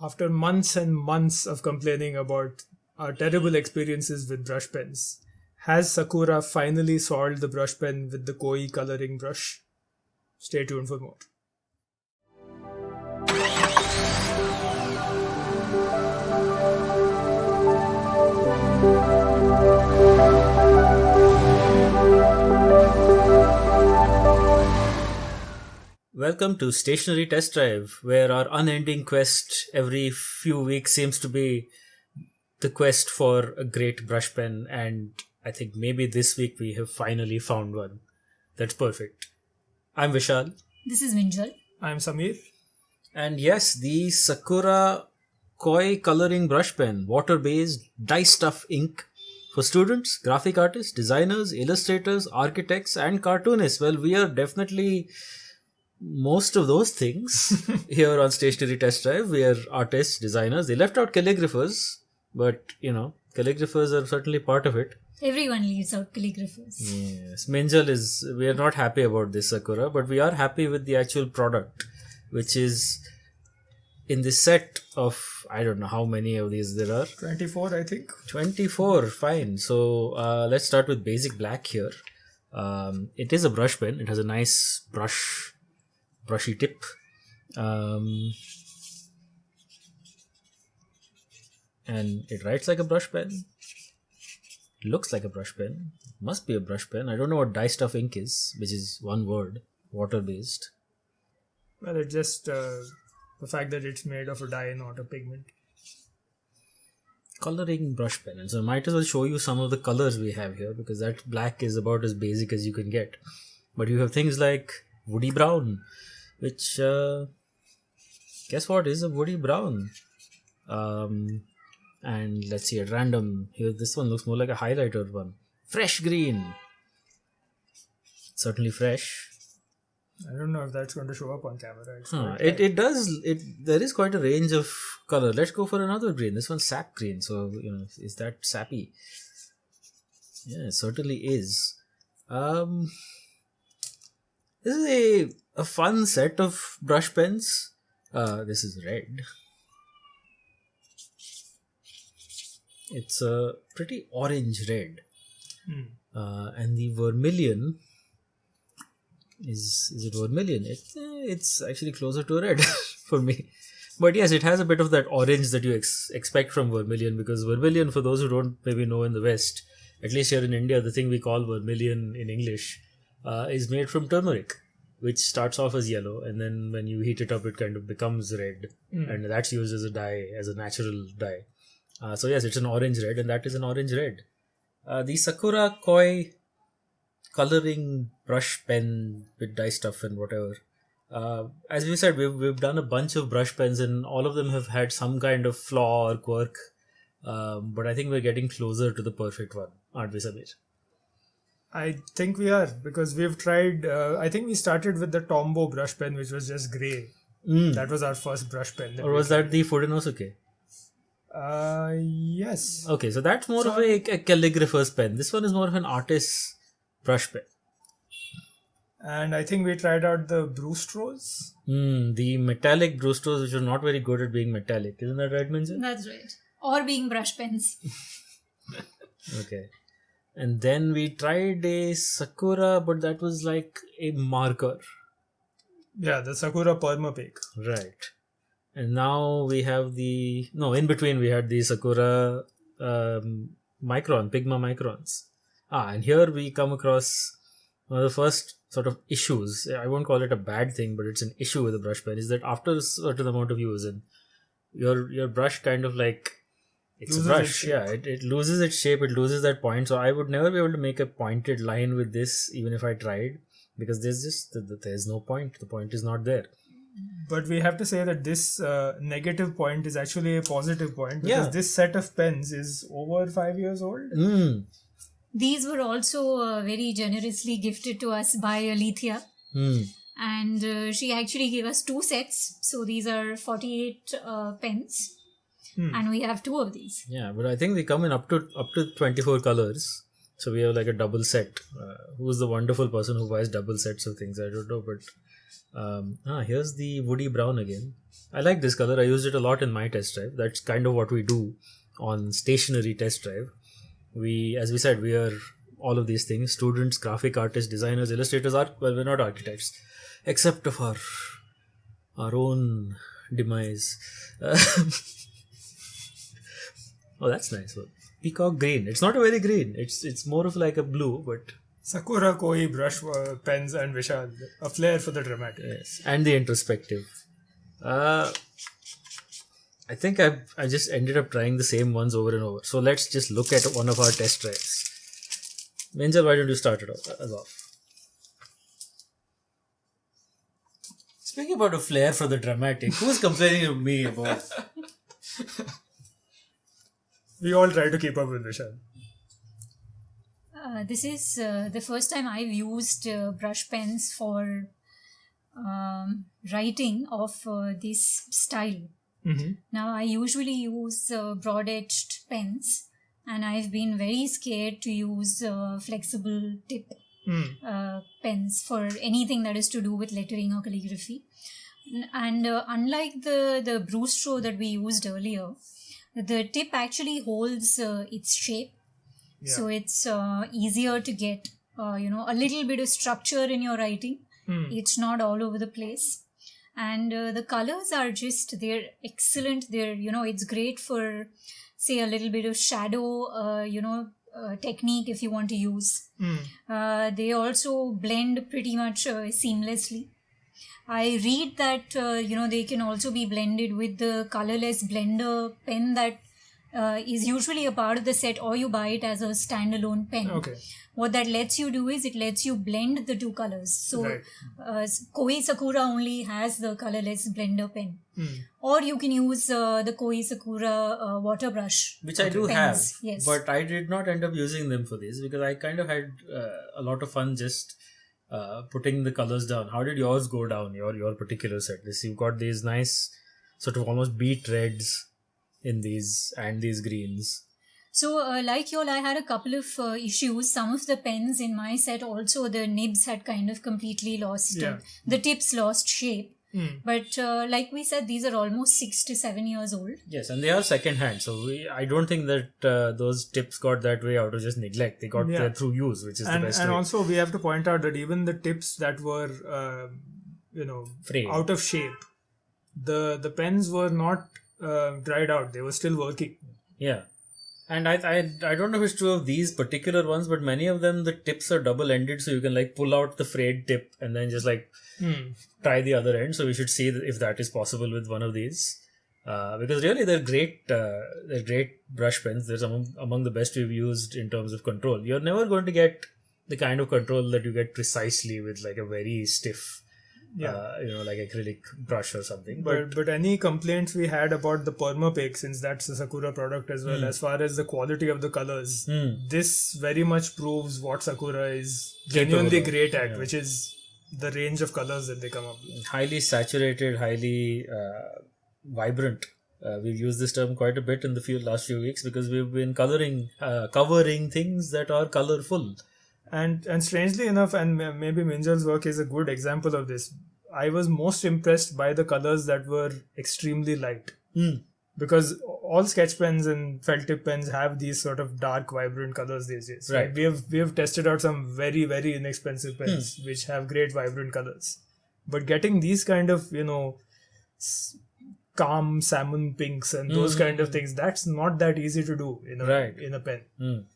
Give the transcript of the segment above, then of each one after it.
After months and months of complaining about our terrible experiences with brush pens, has Sakura finally solved the brush pen with the koi coloring brush? Stay tuned for more. Welcome to Stationery Test Drive, where our unending quest every few weeks seems to be the quest for a great brush pen, and I think maybe this week we have finally found one. That's perfect. I'm Vishal, This is Minjal. I'm Samir. and yes, the Sakura Koi coloring brush pen, water based, dye stuff ink for students, graphic artists, designers, illustrators, architects, and cartoonists. Well, we are definitely most of those things here on Stationery Test Drive. We are artists, designers. They left out calligraphers, but calligraphers are certainly part of it. Everyone leaves out calligraphers. Yes, Minjal is. We are not happy about this Sakura, but we are happy with the actual product, which is in this set of, I don't know how many of these there are. 24, I think. 24, fine. So let's start with basic black here. It is a brush pen. It has a nice brushy tip. And it writes like a brush pen. It looks like a brush pen. Must be a brush pen. I don't know what dye stuff ink is, which is one word, water based. Well, it's just the fact that it's made of a dye, not a pigment. Coloring brush pen. And so I might as well show you some of the colors we have here, because that black is about as basic as you can get. But you have things like woody brown, which guess what is a woody brown. And let's see, at random here, this one looks more like a highlighter one. Fresh green. Certainly fresh. I don't know if that's going to show up on camera. It does. There is quite a range of color. Let's go for another green. This one's sap green. So is that sappy? Yeah, it certainly is. This is a fun set of brush pens. This is red. It's a pretty orange red. And the vermilion is it vermilion? It's actually closer to red for me. But yes, it has a bit of that orange that you expect from vermilion, because vermilion, for those who don't maybe know in the West, at least here in India, the thing we call vermilion in English is made from turmeric, which starts off as yellow, and then when you heat it up, it kind of becomes red, and that's used as a dye, as a natural dye. So yes, it's an orange red, and that is an orange red. The Sakura Koi coloring brush pen with dye stuff and whatever. As we said, we've done a bunch of brush pens, and all of them have had some kind of flaw or quirk. But I think we're getting closer to the perfect one, aren't we, Samir? I think we are, because we've tried. I think we started with the Tombow brush pen, which was just grey. That was our first brush pen. Or was that the Fudenosuke? Yes. Okay, so that's more of a calligrapher's pen. This one is more of an artist's brush pen. And I think we tried out the Brewstros. The metallic Brewstros, which are not very good at being metallic. Isn't that right, Minjal? That's right. Or being brush pens. Okay. And then we tried a Sakura, but that was like a marker. Yeah, the Sakura Permapic. Right. And now we have in between we had the Sakura Pigma Microns. And here we come across one of the first sort of issues. I won't call it a bad thing, but it's an issue with the brush pen, is that after a certain amount of use, and your brush kind of like, it's Loses a brush, its shape. yeah, it loses its shape, it loses that point. So I would never be able to make a pointed line with this, even if I tried, because there's no point. The point is not there. But we have to say that this negative point is actually a positive point, because this set of pens is over 5 years old. These were also very generously gifted to us by Alethea. And she actually gave us 2 sets. So these are 48 pens. And we have 2 of these. Yeah, but I think they come in up to 24 colors. So we have like a double set. Who's the wonderful person who buys double sets of things? I don't know, but Here's the woody brown again. I like this color. I used it a lot in my test drive. That's kind of what we do on Stationery Test Drive. As we said, we are all of these things: students, graphic artists, designers, illustrators. Well, we're not architects, except of our own demise. Oh, that's nice. Peacock green. It's not a very green. It's more of like a blue, but Sakura, Koi, brush pens, and Vishal. A flair for the dramatic. yes, and the introspective. I think I just ended up trying the same ones over and over. So let's just look at one of our test drives. Minjal, why don't you start it off? Speaking about a flair for the dramatic, who's complaining to me about? We all try to keep up with Vishal. This is the first time I've used brush pens for writing of this style. Mm-hmm. Now, I usually use broad-edged pens, and I've been very scared to use flexible tip pens for anything that is to do with lettering or calligraphy. And unlike the Brustro that we used earlier, the tip actually holds its shape. Yeah. So it's easier to get, a little bit of structure in your writing. It's not all over the place. And the colors are they're excellent. It's great for, say, a little bit of shadow, technique if you want to use. They also blend pretty much seamlessly. I read that, they can also be blended with the colorless blender pen that is usually a part of the set, or you buy it as a standalone pen. Okay. What that lets you do is it lets you blend the two colors. So Right. Koi Sakura only has the colorless blender pen. Or you can use the Koi Sakura water brush. Which I do pens. have, Yes. but I did not end up using them for this because I kind of had a lot of fun just putting the colors down. How did yours go down, your particular set? You've got these nice sort of almost beet reds in these and these greens. So, like you all, I had a couple of issues. Some of the pens in my set also, the nibs had kind of completely lost, the tips lost shape. But like we said, these are almost 6 to 7 years old. Yes, and they are second hand. So I don't think that those tips got that way out of just neglect. They got there through use, which is the best way. And also we have to point out that even the tips that were, Frayed. out of shape, the pens were not dried out. They were still working. Yeah. And I don't know if it's true of these particular ones, but many of them, the tips are double-ended, so you can like pull out the frayed tip and then just like try the other end. So we should see if that is possible with one of these. Because really they're great brush pens. They're among the best we've used in terms of control. You're never going to get the kind of control that you get precisely with like a very stiff like acrylic brush or something. But any complaints we had about the perma-pake, since that's a Sakura product as well, as far as the quality of the colors, this very much proves what Sakura is genuinely great at, which is the range of colors that they come up with. Highly saturated, highly vibrant. We've used this term quite a bit in the last few weeks because we've been covering things that are colorful. And strangely enough, and maybe Minjal's work is a good example of this, I was most impressed by the colors that were extremely light. Because all sketch pens and felt tip pens have these sort of dark, vibrant colors these days. Right. We have tested out some very, very inexpensive pens which have great, vibrant colors. But getting these kind of, calm salmon pinks and those kind of things, that's not that easy to do in a pen.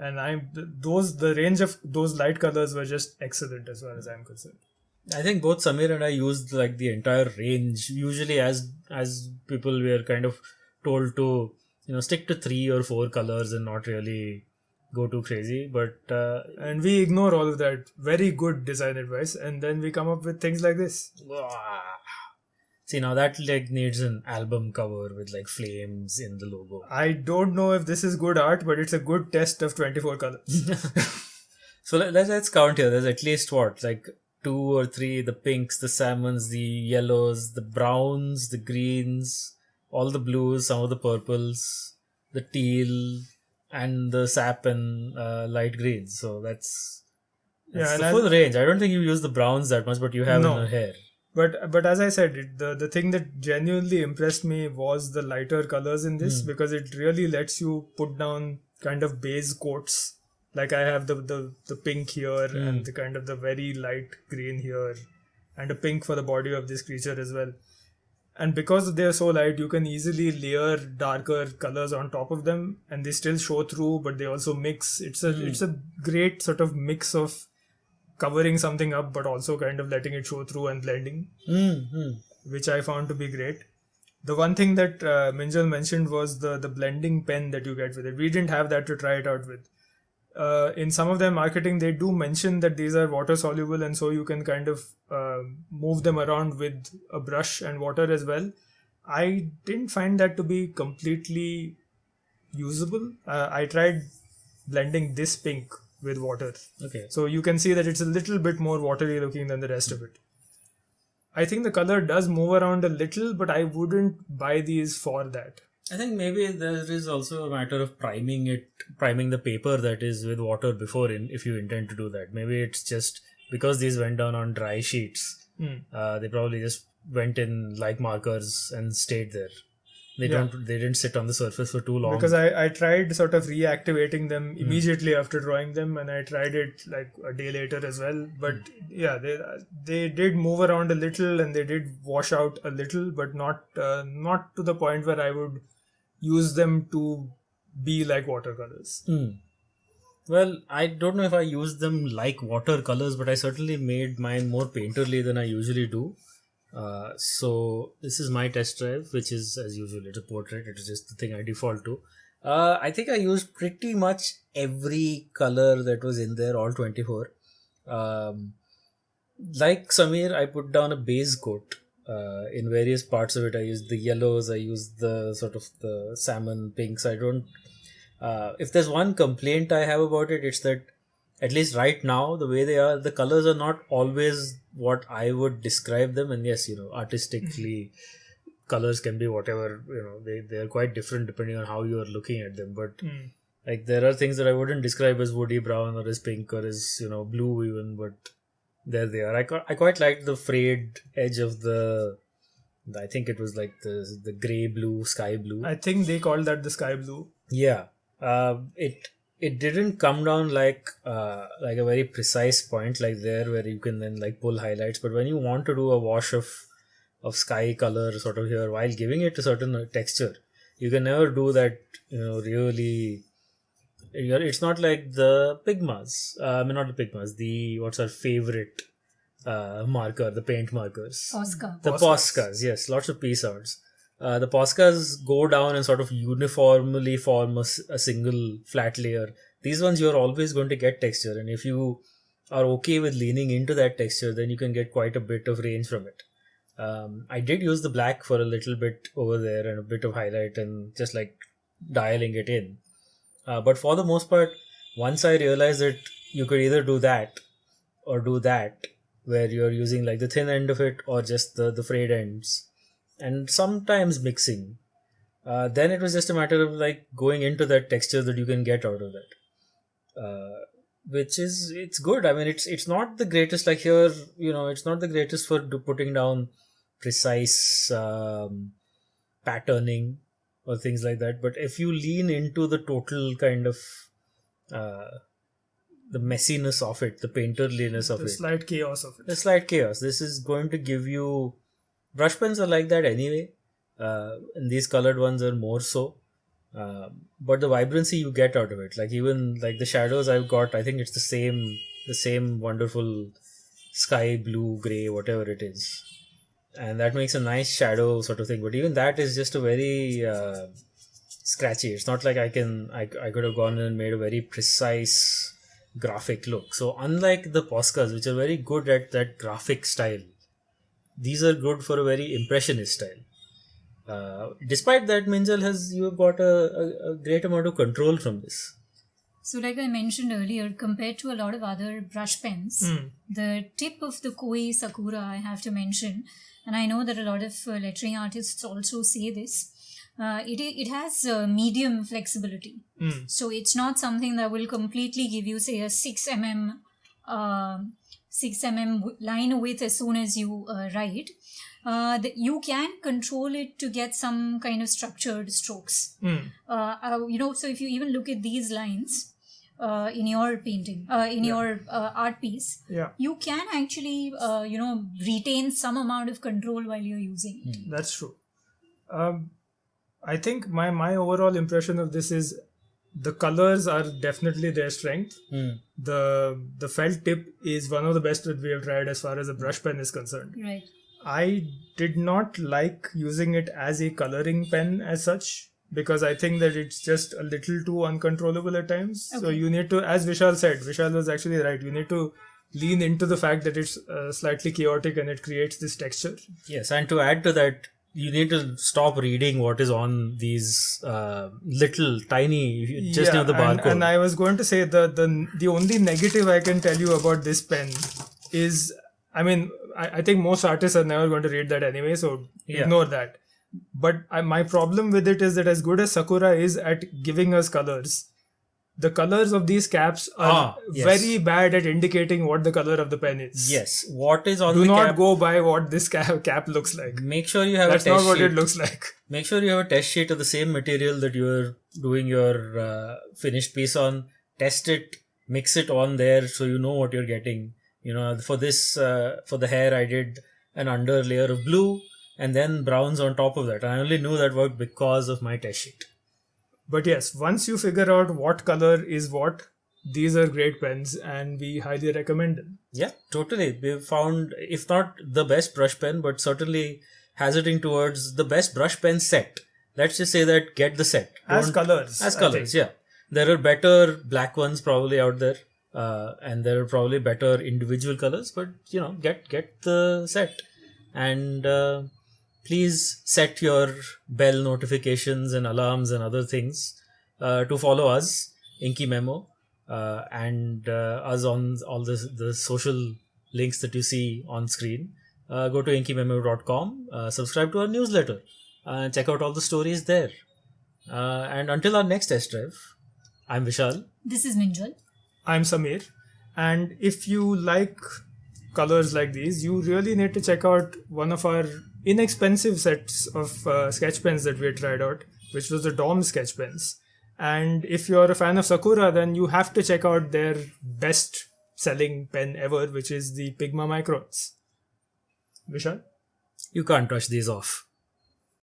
And the range of those light colors were just excellent as far as I'm concerned. I think both Samir and I used like the entire range. Usually as people, we are kind of told to stick to 3 or 4 colors and not really go too crazy. But and we ignore all of that very good design advice, and then we come up with things like this. See, now that like needs an album cover with like flames in the logo. I don't know if this is good art, but it's a good test of 24 colors. So let's count here. There's at least like 2 or 3, the pinks, the salmons, the yellows, the browns, the greens, all the blues, some of the purples, the teal, and the sap and light greens. So that's the full range. I don't think you use the browns that much, but you have in your hair. But as I said, the thing that genuinely impressed me was the lighter colors in this, because it really lets you put down kind of base coats. Like I have the pink here and the kind of the very light green here, and a pink for the body of this creature as well. And because they're so light, you can easily layer darker colors on top of them, and they still show through, but they also mix. It's a great sort of mix of covering something up, but also kind of letting it show through and blending, which I found to be great. The one thing that Minjal mentioned was the blending pen that you get with it. We didn't have that to try it out with. In some of their marketing, they do mention that these are water soluble, and so you can kind of move them around with a brush and water as well. I didn't find that to be completely usable. I tried blending this pink with water. Okay. So you can see that it's a little bit more watery looking than the rest of it. I think the color does move around a little, but I wouldn't buy these for that. I think maybe there is also a matter of priming the paper that is with water before, if you intend to do that. Maybe it's just because these went down on dry sheets. They probably just went in like markers and stayed there. They didn't sit on the surface for too long. Because I tried sort of reactivating them immediately after drawing them, and I tried it like a day later as well. But yeah, they did move around a little, and they did wash out a little, but not to the point where I would use them to be like watercolors. Well, I don't know if I used them like watercolors, but I certainly made mine more painterly than I usually do. So this is my test drive, which is as usual, it's a portrait. It is just the thing I default to. I think I used pretty much every color that was in there, all 24. Like Samir, I put down a base coat. In various parts of it, I used the yellows, I used the sort of the salmon pinks. I don't. If there's one complaint I have about it, it's that at least right now, the way they are, the colors are not always what I would describe them. And yes, artistically, colors can be whatever, they are quite different depending on how you are looking at them. But like there are things that I wouldn't describe as woody brown or as pink or as, blue even, but there they are. I quite liked the frayed edge of I think it was like the grey blue, sky blue. I think they called that the sky blue. Yeah. It didn't come down like a very precise point like there where you can then like pull highlights. But when you want to do a wash of sky color sort of here while giving it a certain texture, you can never do that, really. It's not like the Pigmas. Not the Pigmas. What's our favorite marker? The paint markers. Posca. The Poscas, yes. Lots of P sounds. The Poscas go down and sort of uniformly form a single flat layer. These ones you're always going to get texture, and if you are okay with leaning into that texture, then you can get quite a bit of range from it. I did use the black for a little bit over there and a bit of highlight and just like dialing it in. But for the most part, once I realized that you could either do that or do that, where you're using like the thin end of it or just the frayed ends, and sometimes mixing, then it was just a matter of like going into that texture that you can get out of that, it's good. I mean, it's not the greatest, like here, it's not the greatest for putting down precise patterning or things like that, but if you lean into the total kind of the messiness of it, the painterliness of the it, slight chaos of it, the slight chaos, this is going to give you. Brush pens are like that anyway, and these colored ones are more so. But the vibrancy you get out of it, like even like the shadows I've got, I think it's the same wonderful sky blue, grey, whatever it is, and that makes a nice shadow sort of thing. But even that is just a very scratchy. It's not like I could have gone and made a very precise graphic look. So unlike the Poscas, which are very good at that graphic style, these are good for a very impressionist style. Despite that, Minjal you have got a great amount of control from this. So like I mentioned earlier, compared to a lot of other brush pens, the tip of the Koi Sakura I have to mention, and I know that a lot of lettering artists also say this, it has medium flexibility. So it's not something that will completely give you, say, a 6 mm 6 line width as soon as you write, you can control it to get some kind of structured strokes. So if you even look at these lines in your painting, in your art piece, you can actually, retain some amount of control while you're using it. That's true. I think my overall impression of this is the colors are definitely their strength. The felt tip is one of the best that we have tried as far as a brush pen is concerned. Right. I did not like using it as a coloring pen as such, because I think that it's just a little too uncontrollable at times. Okay. So you need to, as Vishal said, Vishal was actually right, you need to lean into the fact that it's slightly chaotic and it creates this texture. Yes, and to add to that, you need to stop reading what is on these little tiny, just near the barcode. And I was going to say the only negative I can tell you about this pen is, I think most artists are never going to read that anyway, so ignore that. But my problem with it is that as good as Sakura is at giving us colors, the colors of these caps are very bad at indicating what the color of the pen is. Yes. What is on the cap? Do not go go by what this cap looks like. Make sure you have That's a test sheet. That's not what it looks like. Make sure you have a test sheet of the same material that you're doing your finished piece on. Test it, mix it on there so you know what you're getting. For this, for the hair, I did an under layer of blue and then browns on top of that. I only knew that worked because of my test sheet. But yes, once you figure out what color is what, these are great pens and we highly recommend them. Yeah, totally. We've found, if not the best brush pen, but certainly hazarding towards the best brush pen set. Let's just say that get the set. As colors, yeah. There are better black ones probably out there. And there are probably better individual colors, but get the set. And please set your bell notifications and alarms and other things to follow us, Inky Memo, and us on all the social links that you see on screen. Go to inkymemo.com, subscribe to our newsletter, and check out all the stories there. And until our next test drive, I'm Vishal. This is Minjal. I'm Samir. And if you like colors like these, you really need to check out one of our inexpensive sets of sketch pens that we tried out, which was the Dom sketch pens. And if you're a fan of Sakura, then you have to check out their best selling pen ever, which is the Pigma Microns. Vishal? You can't touch these off.